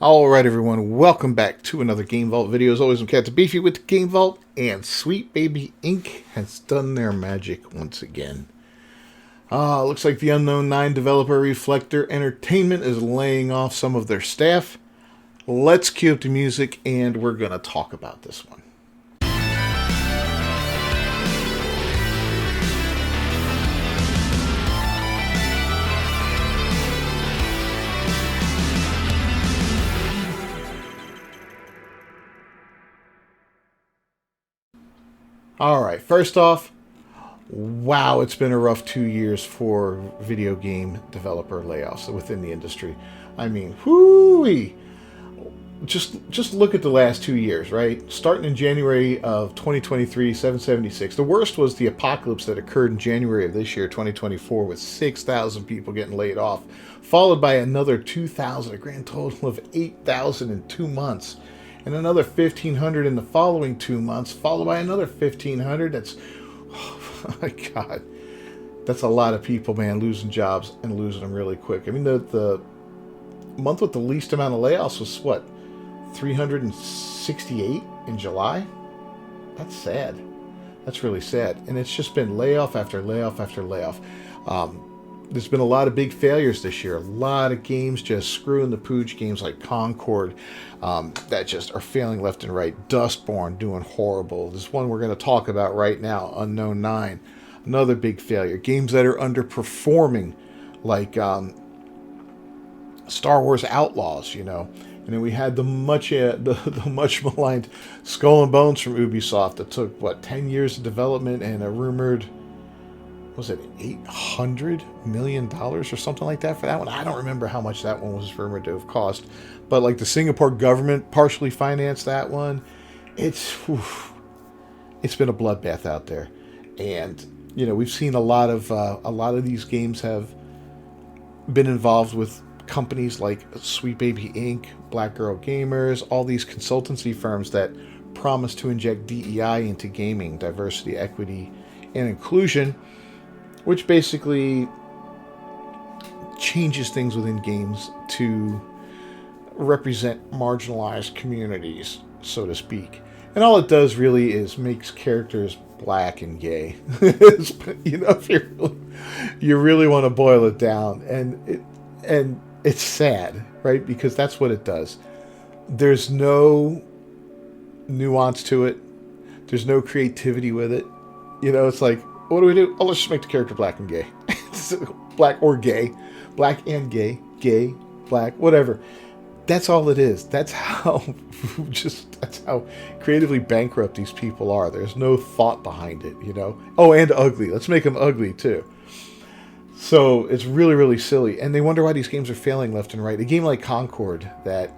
Alright everyone, welcome back to another Game Vault video. As always, I'm Captain Beefy with the Game Vault, and Sweet Baby Inc. has done their magic once again. Looks like the Unknown 9 developer Reflector Entertainment is laying off some of their staff. Let's cue up the music and we're going to talk about this one. Alright, first off, wow, it's been a rough 2 years for video game developer layoffs within the industry. I mean, whoo-wee. Just look at the last 2 years, right? Starting in January of 2023, 776. The worst was the apocalypse that occurred in January of this year, 2024, with 6,000 people getting laid off, followed by another 2,000, a grand total of 8,000 in 2 months. And another 1,500 in the following 2 months, followed by another 1,500. That's, oh my God, that's a lot of people, man, losing jobs and losing them really quick. I mean, the month with the least amount of layoffs was what, 368 in July? That's sad. That's really sad. And it's just been layoff after layoff after layoff. There's been a lot of big failures this year. A lot of games just screwing the pooch. Games like Concord that just are failing left and right. Dustborn doing horrible. This one we're going to talk about right now, Unknown 9. Another big failure. Games that are underperforming, like Star Wars Outlaws, you know. And then we had the much maligned Skull and Bones from Ubisoft that took, what, 10 years of development and a rumored, was it $800 million or something like that for that one? I don't remember how much that one was rumored to have cost. But like the Singapore government partially financed that one. It's been a bloodbath out there. And, you know, we've seen a lot of these games have been involved with companies like Sweet Baby Inc., Black Girl Gamers, all these consultancy firms that promise to inject DEI into gaming, diversity, equity, and inclusion, which basically changes things within games to represent marginalized communities, so to speak. And all it does really is makes characters black and gay. You know, if you really want to boil it down, and it's sad, right? Because that's what it does. There's no nuance to it. There's no creativity with it. You know, it's like, what do we do? Oh, let's just make the character black and gay. Black or gay. Black and gay. Gay, black, whatever. That's all it is. That's how creatively bankrupt these people are. There's no thought behind it, you know? Oh, and ugly. Let's make them ugly, too. So it's really, really silly. And they wonder why these games are failing left and right. A game like Concord that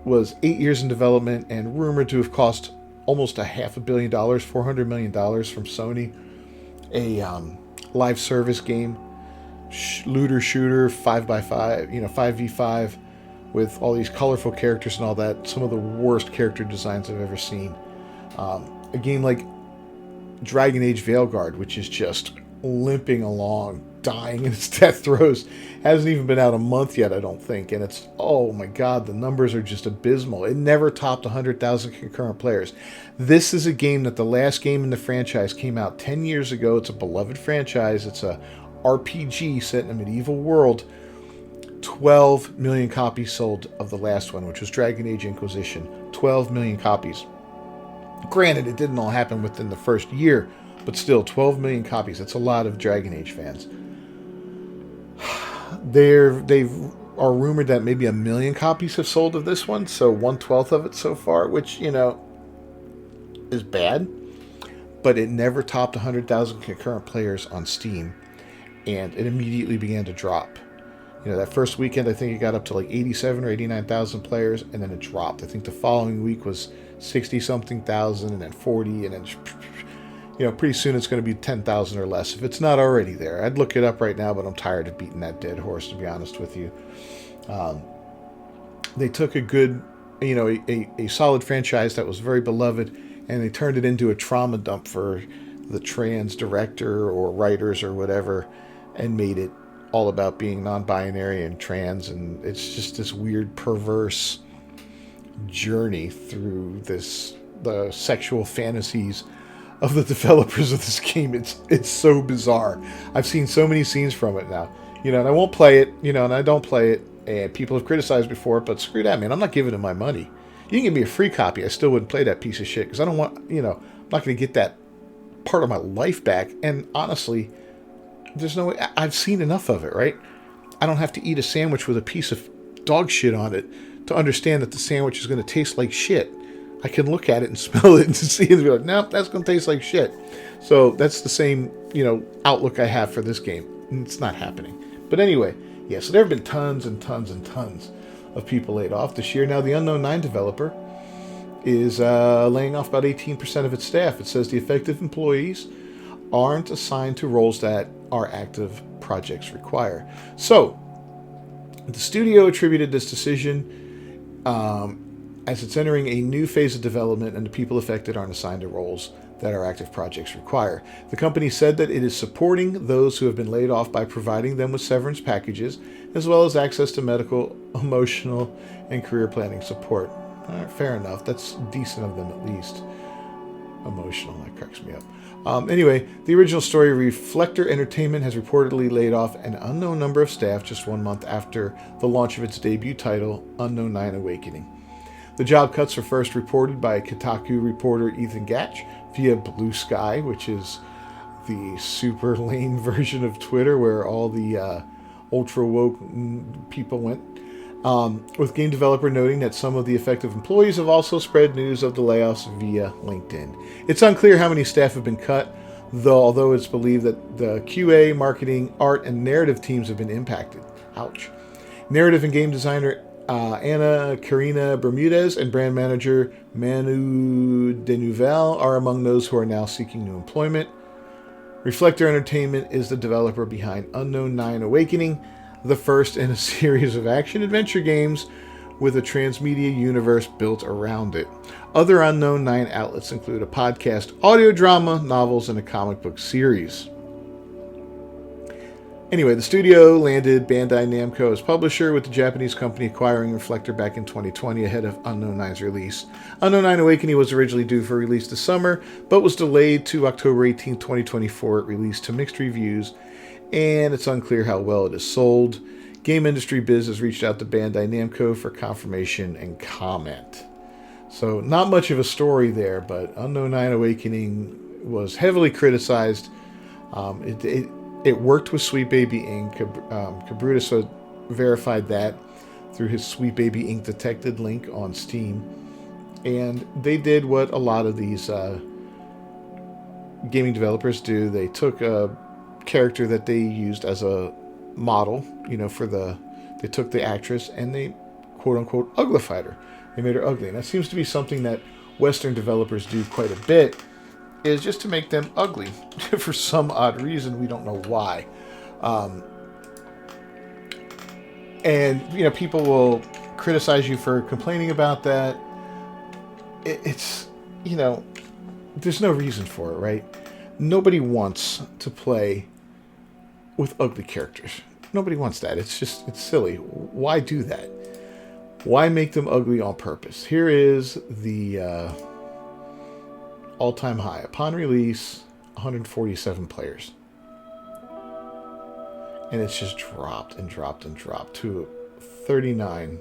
was 8 years in development and rumored to have cost almost $500 million, $400 million from Sony. A live service game, looter shooter, 5x5, you know, 5v5, with all these colorful characters and all that. Some of the worst character designs I've ever seen. A game like Dragon Age Veilguard, which is just limping along, dying in its death throes. Hasn't even been out a month yet, I don't think. And it's, oh my God, the numbers are just abysmal. It never topped 100,000 concurrent players. This is a game that the last game in the franchise came out 10 years ago. It's a beloved franchise. It's a RPG set in a medieval world. 12 million copies sold of the last one, which was Dragon Age Inquisition. 12 million copies. Granted, it didn't all happen within the first year, but still, 12 million copies. That's a lot of Dragon Age fans. They are rumored that maybe 1 million copies have sold of this one, so 1/12 of it so far, which, you know, is bad. But it never topped 100,000 concurrent players on Steam, and it immediately began to drop. You know, that first weekend, I think it got up to like 87 or 89,000 players, and then it dropped. I think the following week was 60-something thousand, and then 40, and then, you know, pretty soon it's going to be 10,000 or less, if it's not already there. I'd look it up right now, but I'm tired of beating that dead horse, to be honest with you. They took a good, you know, a solid franchise that was very beloved, and they turned it into a trauma dump for the trans director or writers or whatever, and made it all about being non-binary and trans, and it's just this weird, perverse journey through the sexual fantasies of the developers of this game. It's so bizarre. I've seen so many scenes from it now. And I won't play it, and I don't play it, and people have criticized before, but screw that, man. I'm not giving them my money. You can give me a free copy. I still wouldn't play that piece of shit because I don't want, I'm not going to get that part of my life back. And honestly, there's no way. I've seen enough of it, right? I don't have to eat a sandwich with a piece of dog shit on it to understand that the sandwich is going to taste like shit. I can look at it and smell it and see it and be like, nope, that's going to taste like shit. So that's the same, outlook I have for this game. It's not happening. But anyway, yeah, so there have been tons and tons and tons of people laid off this year. Now, the Unknown 9 developer is laying off about 18% of its staff. It says the affected employees aren't assigned to roles that our active projects require. So, the studio attributed this decision as it's entering a new phase of development and the people affected aren't assigned to roles that our active projects require. The company said that it is supporting those who have been laid off by providing them with severance packages, as well as access to medical, emotional, and career planning support. Fair enough. That's decent of them, at least. Emotional, that cracks me up. Anyway, the original story, Reflector Entertainment, has reportedly laid off an unknown number of staff just 1 month after the launch of its debut title, Unknown 9 Awakening. The job cuts were first reported by Kotaku reporter Ethan Gatch via Blue Sky, which is the super lame version of Twitter where all the ultra woke people went. With game developer noting that some of the affected employees have also spread news of the layoffs via LinkedIn. It's unclear how many staff have been cut, although it's believed that the QA, marketing, art, and narrative teams have been impacted. Ouch. Narrative and game designer Ana Karina Bermudez and brand manager Manu Denouvel are among those who are now seeking new employment. Reflector Entertainment is the developer behind Unknown 9 Awakening, the first in a series of action-adventure games with a transmedia universe built around it. Other Unknown 9 outlets include a podcast, audio drama, novels, and a comic book series. Anyway, the studio landed Bandai Namco as publisher, with the Japanese company acquiring Reflector back in 2020 ahead of Unknown 9's release. Unknown 9 Awakening was originally due for release this summer, but was delayed to October 18, 2024. It released to mixed reviews, and it's unclear how well it is sold. Game Industry Biz has reached out to Bandai Namco for confirmation and comment. So, not much of a story there, but Unknown 9 Awakening was heavily criticized. It worked with Sweet Baby Inc. Cabrutis verified that through his Sweet Baby Inc. detected link on Steam. And they did what a lot of these gaming developers do. They took a character that they used as a model, they took the actress and they quote-unquote uglified her. They made her ugly. And that seems to be something that Western developers do quite a bit, is just to make them ugly for some odd reason. We don't know why. And people will criticize you for complaining about that. It's there's no reason for it, right? Nobody wants to play with ugly characters. Nobody wants that. It's silly. Why do that? Why make them ugly on purpose? Here is the all-time high. Upon release, 147 players. And it's just dropped and dropped and dropped to 39.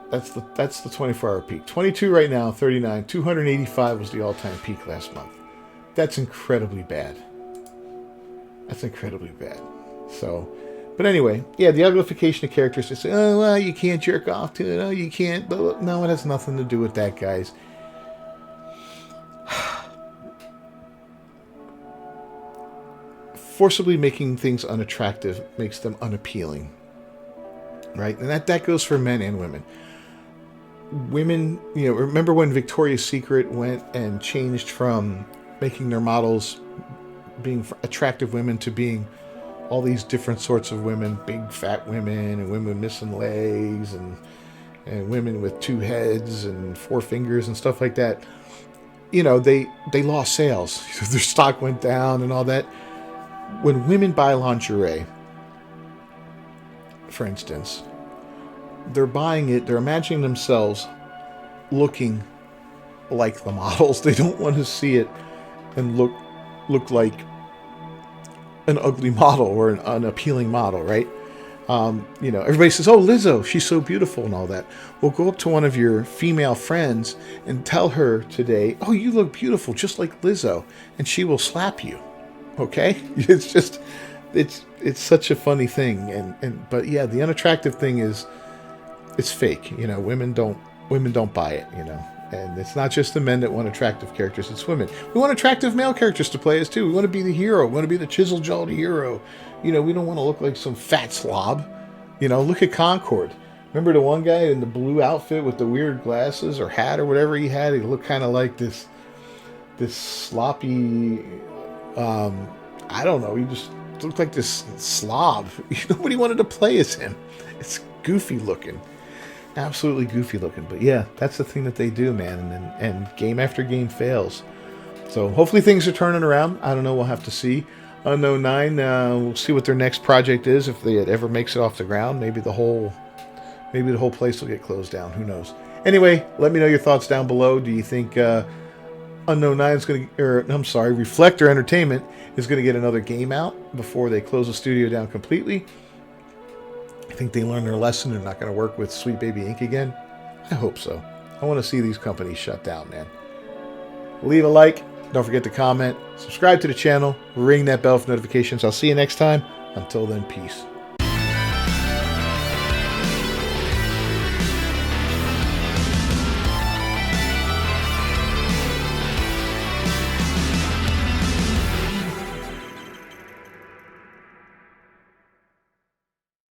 That's the 24-hour peak. 22 right now, 39. 285 was the all-time peak last month. That's incredibly bad. That's incredibly bad. So, but anyway, yeah, the uglification of characters. They say, oh, well, you can't jerk off to it. Oh, you can't. No, it has nothing to do with that, guys. Forcibly making things unattractive makes them unappealing. Right? And that goes for men and women. Women, remember when Victoria's Secret went and changed from making their models being attractive women to being all these different sorts of women, big fat women and women missing legs and women with 2 heads and 4 fingers and stuff like that. They lost sales. Their stock went down and all that. When women buy lingerie, for instance, they're buying it. They're imagining themselves looking like the models. They don't want to see it and look like an ugly model or an unappealing model, right? Everybody says, "Oh, Lizzo, she's so beautiful," and all that. Well, go up to one of your female friends and tell her today, "Oh, you look beautiful, just like Lizzo," and she will slap you. Okay? It's just, it's such a funny thing, but yeah, the unattractive thing is, it's fake. Women don't buy it. And it's not just the men that want attractive characters, it's women. We want attractive male characters to play as too. We want to be the hero. We want to be the chisel-jawed hero. We don't want to look like some fat slob. Look at Concord. Remember the one guy in the blue outfit with the weird glasses or hat or whatever he had? He looked kind of like this sloppy, I don't know. He just looked like this slob. Nobody wanted to play as him. It's goofy looking. Absolutely goofy looking. But yeah, that's the thing that they do, man. And game after game fails. So hopefully things are turning around. I don't know. We'll have to see. Unknown 9, we'll see what their next project is. If it ever makes it off the ground, maybe the whole place will get closed down. Who knows? Anyway, let me know your thoughts down below. Do you think Unknown 9 is going to, Reflector Entertainment is going to get another game out before they close the studio down completely? I think they learned their lesson. They're not going to work with Sweet Baby Inc. again. I hope so. I want to see these companies shut down, man. Leave a like. Don't forget to comment. Subscribe to the channel. Ring that bell for notifications. I'll see you next time. Until then, peace.